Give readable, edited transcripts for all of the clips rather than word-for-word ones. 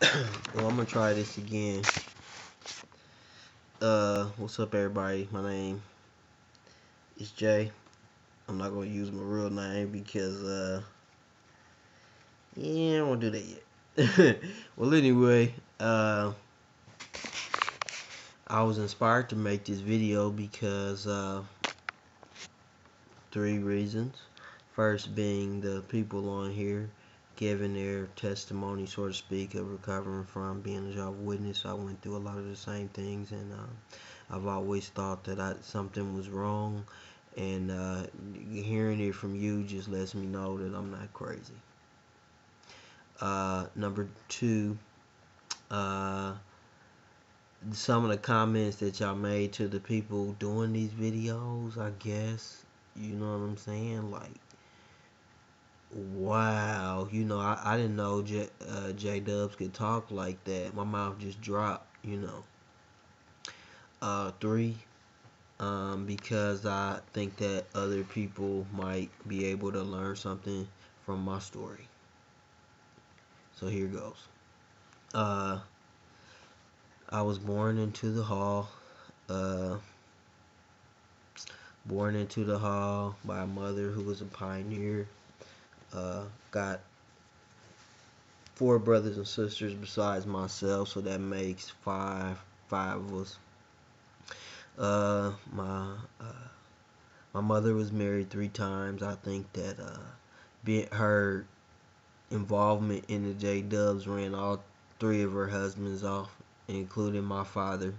Well, I'm gonna try this again. What's up, everybody? My name is Jay. I'm not gonna use my real name because, yeah, I won't do that yet. Well, anyway, I was inspired to make this video because, three reasons. First being the people on here giving their testimony, so to speak, of recovering from being a Jehovah Witness. I went through a lot of the same things, and I've always thought that something was wrong, and hearing it from you just lets me know that I'm not crazy. Number two, uh, some of the comments that y'all made to the people doing these videos, I guess, you know what I'm saying? Like, wow, I didn't know J Dubs could talk like that. My mouth just dropped. Three, because I think that other people might be able to learn something from my story. So here goes. Uh, I was uh, born into the hall by a mother who was a pioneer. Got four brothers and sisters besides myself, so that makes five of us. Uh, my uh, my mother was married three times. I think that her involvement in the J Dubs ran all three of her husbands off, including my father,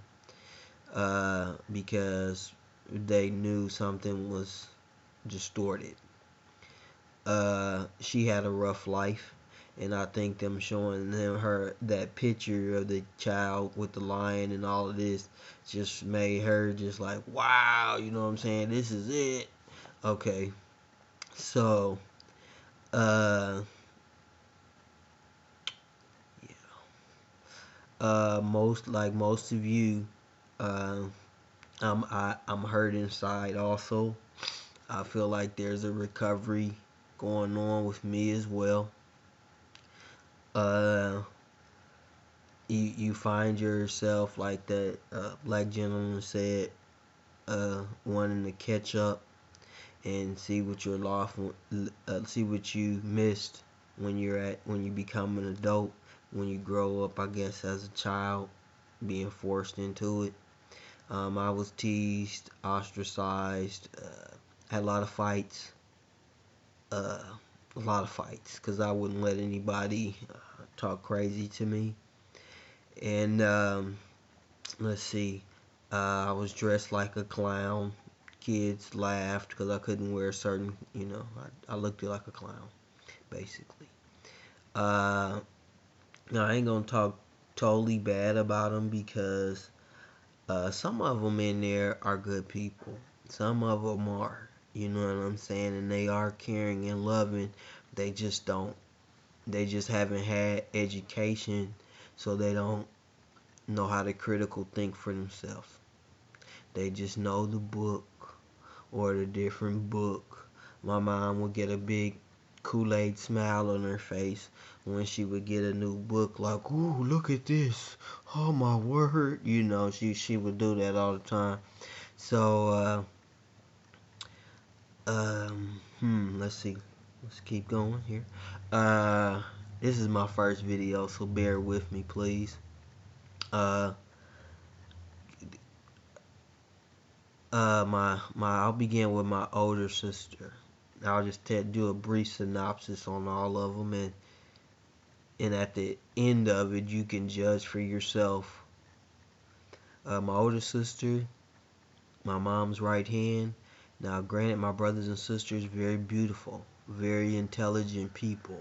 because they knew something was distorted. She had a rough life, and I think them showing her that picture of the child with the lion and all of this just made her just like, wow, you know what I'm saying? This is it. Okay, so uh, yeah, most of you, uh, I'm hurt inside also. I feel like there's a recovery going on with me as well. Uh, you find yourself like that black gentleman said, wanting to catch up and see what you're lost, see what you missed when you become an adult, when you grow up, I guess, as a child, being forced into it. I was teased, ostracized, had uh, a lot of fights, because I wouldn't let anybody talk crazy to me. And let's see, I was dressed like a clown. Kids laughed because I couldn't wear certain, I looked like a clown, basically. Uh, Now, I ain't gonna talk totally bad about them because some of them in there are good people. Some of them are, you know what I'm saying, and they are caring and loving. They just don't. They just haven't had education, so they don't know how to critical think for themselves. They just know the book or the different book. My mom would get a big Kool-Aid smile on her face when she would get a new book, like, ooh, look at this. Oh my word. She would do that all the time. So let's see. Let's keep going here. Uh this is my first video, so bear with me, please. Uh I'll begin with my older sister. I'll just do a brief synopsis on all of them, and at the end of it, you can judge for yourself. My older sister, my mom's right hand. Now, granted, my brothers and sisters very beautiful, very intelligent people.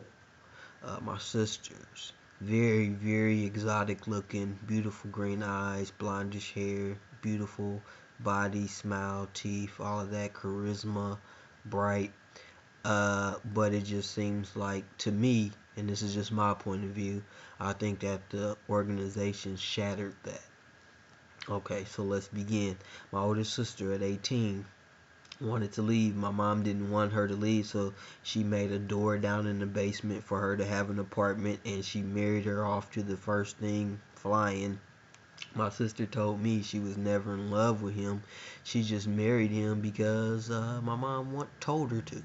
My sisters, very, very exotic looking, beautiful green eyes, blondish hair, beautiful body, smile, teeth, all of that, charisma, bright. But it just seems like, to me, and this is just my point of view, I think that the organization shattered that. Okay, so let's begin. My older sister at 18, wanted to leave. My mom didn't want her to leave, so she made a door down in the basement for her to have an apartment, and she married her off to the first thing flying. My sister told me she was never in love with him. She just married him because my mom told her to.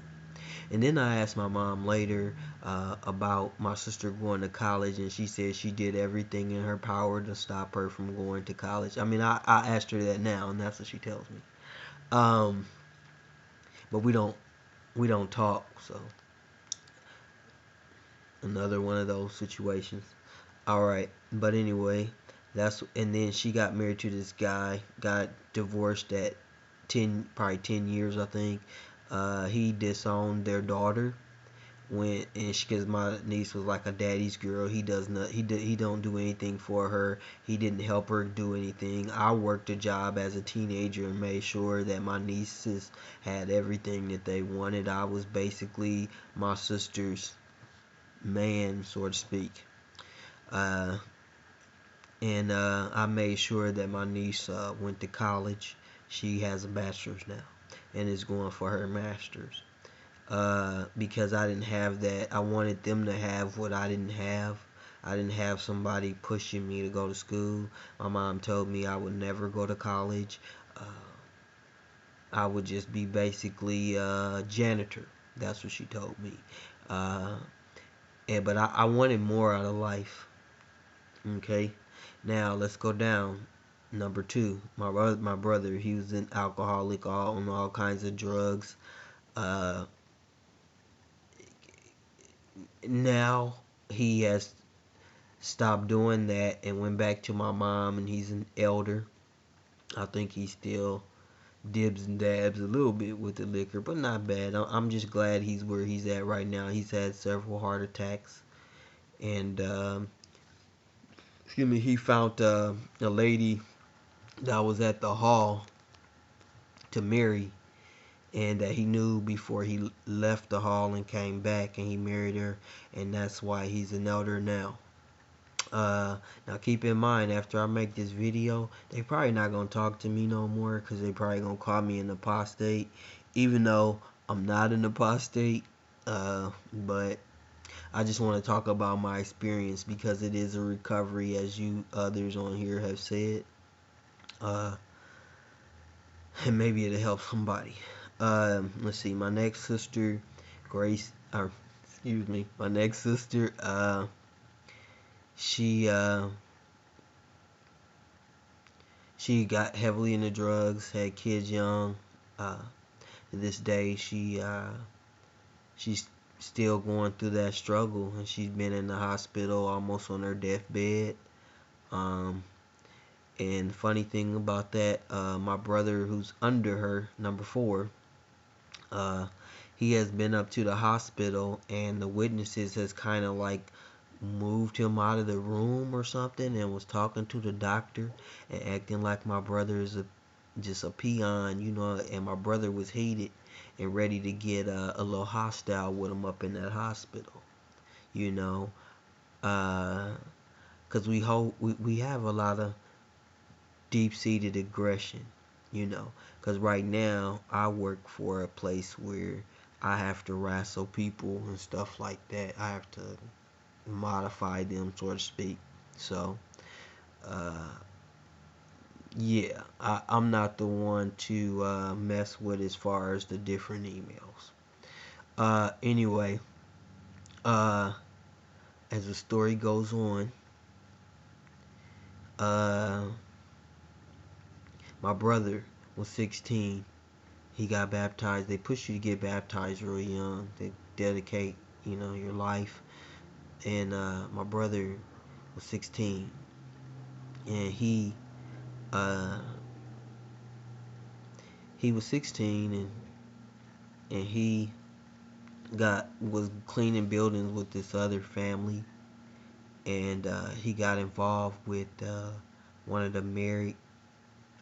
And then I asked my mom later about my sister going to college, and she said she did everything in her power to stop her from going to college. I mean, I asked her that now, and that's what she tells me. Um, but we don't talk, so another one of those situations. All right, but anyway, and then she got married to this guy, got divorced at probably 10 years, I think. He disowned their daughter because my niece was like a daddy's girl. He does not, he don't do anything for her. He didn't help her do anything. I worked a job as a teenager and made sure that my nieces had everything that they wanted. I was basically my sister's man, so to speak. Uh, and I made sure that my niece went to college. She has a bachelor's now and is going for her master's. Because I didn't have that. I wanted them to have what I didn't have. I didn't have somebody pushing me to go to school. My mom told me I would never go to college. Uh, I would just be basically a janitor. That's what she told me. Uh, but I wanted more out of life. Okay, now let's go down. Number two, my brother, he was an alcoholic, on all kinds of drugs. Uh, Now he has stopped doing that and went back to my mom, and he's an elder. I think he still dibs and dabs a little bit with the liquor, but not bad. I'm just glad he's where he's at right now. He's had several heart attacks, and excuse me, he found a lady that was at the hall to marry, and that he knew before he left the hall and came back, and he married her, and that's why he's an elder now. Now keep in mind, after I make this video, they probably not gonna talk to me no more, because they probably gonna call me an apostate, even though I'm not an apostate. But I just want to talk about my experience, because it is a recovery, as you others on here have said. uh, and maybe it'll help somebody. Let's see, my next sister, Grace, or excuse me, my next sister, she she got heavily into drugs, had kids young. To this day, she's still going through that struggle, and she's been in the hospital almost on her deathbed. Um, and funny thing about that, my brother, who's under her, number four, uh, he has been up to the hospital, and the witnesses has kind of like moved him out of the room or something, and was talking to the doctor and acting like my brother is just a peon, and my brother was heated and ready to get a little hostile with him up in that hospital, you know, because we have a lot of deep-seated aggression, because right now I work for a place where I have to wrestle people and stuff like that. I have to modify them, so to speak. So uh, yeah, I'm not the one to mess with as far as the different emails. Anyway, uh, as the story goes on, uh, my brother was 16. He got baptized. They push you to get baptized really young. They dedicate, your life. And my brother was 16, and uh, he was 16, and he was cleaning buildings with this other family, and he got involved with one of the married,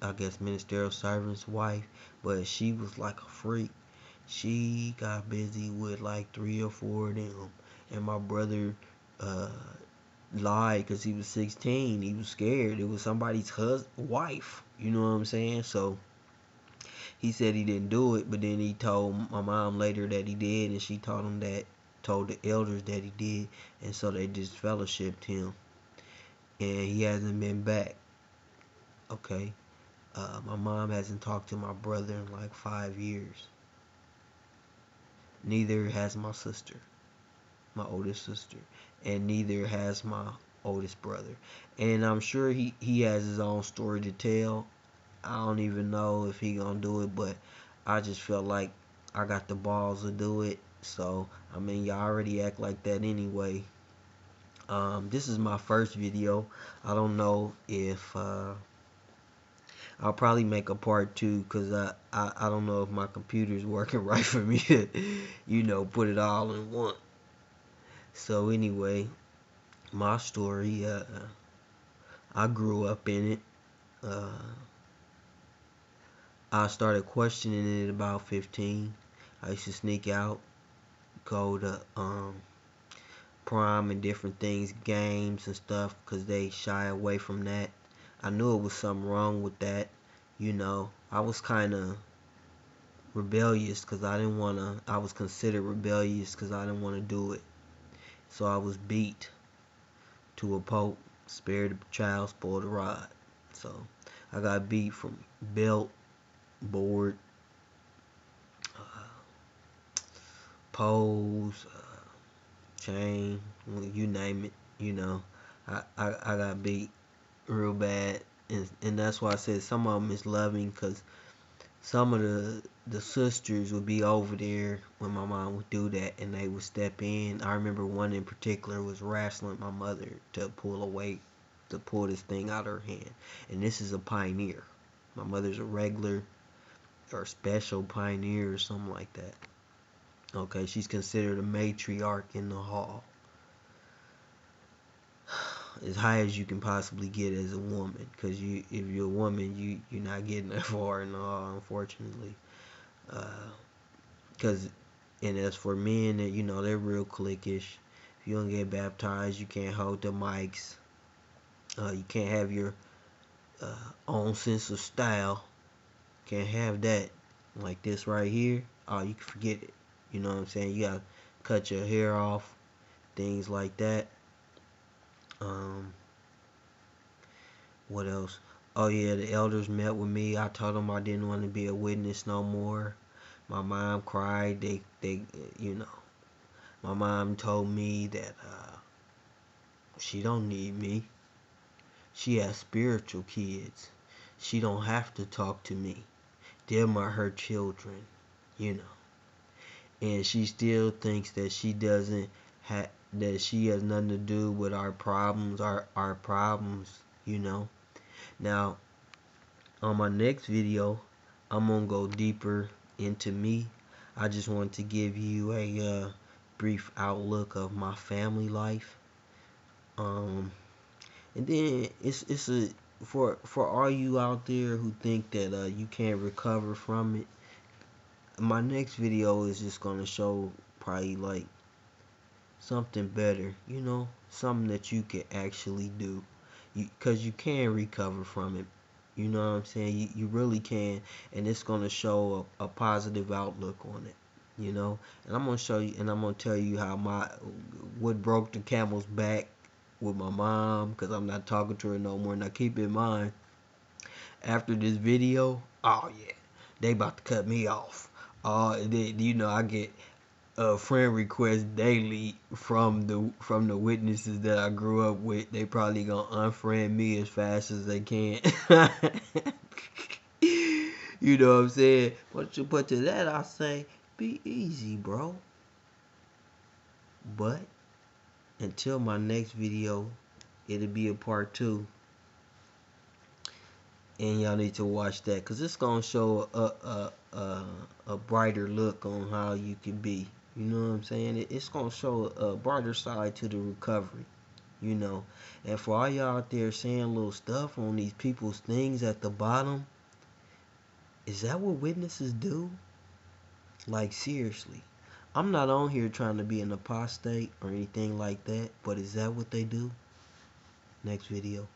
I guess, ministerial servant's wife, but she was like a freak. She got busy with like 3 or 4 of them, and my brother uh, lied because he was 16. He was scared. It was somebody's wife. You know what I'm saying? So he said he didn't do it, but then he told my mom later that he did, and she told the elders that he did, and so they just fellowshipped him, and he hasn't been back. Okay, my mom hasn't talked to my brother in like 5 years. Neither has my sister, my oldest sister, and neither has my oldest brother. And I'm sure he has his own story to tell. I don't even know if he gonna do it, but I just felt like I got the balls to do it. So I mean, y'all already act like that anyway. This is my first video. I don't know if I'll probably make a part two, because I don't know if my computer's working right for me to, put it all in one. So anyway, my story, I grew up in it. I started questioning it about 15. I used to sneak out, go to prom and different things, games and stuff, because they shy away from that. I knew it was something wrong with that. I was kind of rebellious because I was considered rebellious because I didn't want to do it. So I was beat to a pulp, spare the child, spoil the rod. So I got beat from belt, board, poles, chain, you name it. I got beat real bad, and that's why I said some of them is loving, because some of the sisters would be over there when my mom would do that, and they would step in. I remember one in particular was wrestling my mother to pull this thing out of her hand, and this is a pioneer. My mother's a regular or special pioneer or something like that. Okay, she's considered a matriarch in the hall, as high as you can possibly get as a woman, because if you're a woman, you're not getting that far in the hall, unfortunately. Because and as for men, they're real cliquish. If you don't get baptized, you can't hold the mics. You can't have your own sense of style. Can't have that. Like this right here, oh, you can forget it. You know what I'm saying? You gotta cut your hair off, things like that. What else? Oh yeah, the elders met with me. I told them I didn't want to be a witness no more. My mom cried. My mom told me that she don't need me. She has spiritual kids. She don't have to talk to me. Them are her children, And she still thinks that that she has nothing to do with our problems, our problems, Now, on my next video, I'm gonna go deeper into me. I just want to give you a brief outlook of my family life. And then it's a for all you out there who think that you can't recover from it. My next video is just gonna show probably like something better, something that you can actually do, because you can recover from it. You know what I'm saying? You really can, and it's gonna show a positive outlook on it. And I'm gonna show you, and I'm gonna tell you how what broke the camel's back with my mom, because I'm not talking to her no more. Now keep in mind, after this video, oh yeah, they about to cut me off. I get friend requests daily from the witnesses that I grew up with. They probably gonna unfriend me as fast as they can. You know what I'm saying? But to that I say, be easy, bro. But until my next video, it'll be a part 2. And y'all need to watch that, because it's gonna show a brighter look on how you can be. You know what I'm saying? It's gonna show a brighter side to the recovery. And for all y'all out there saying little stuff on these people's things at the bottom, is that what witnesses do? Like, seriously, I'm not on here trying to be an apostate or anything like that, but is that what they do? Next video.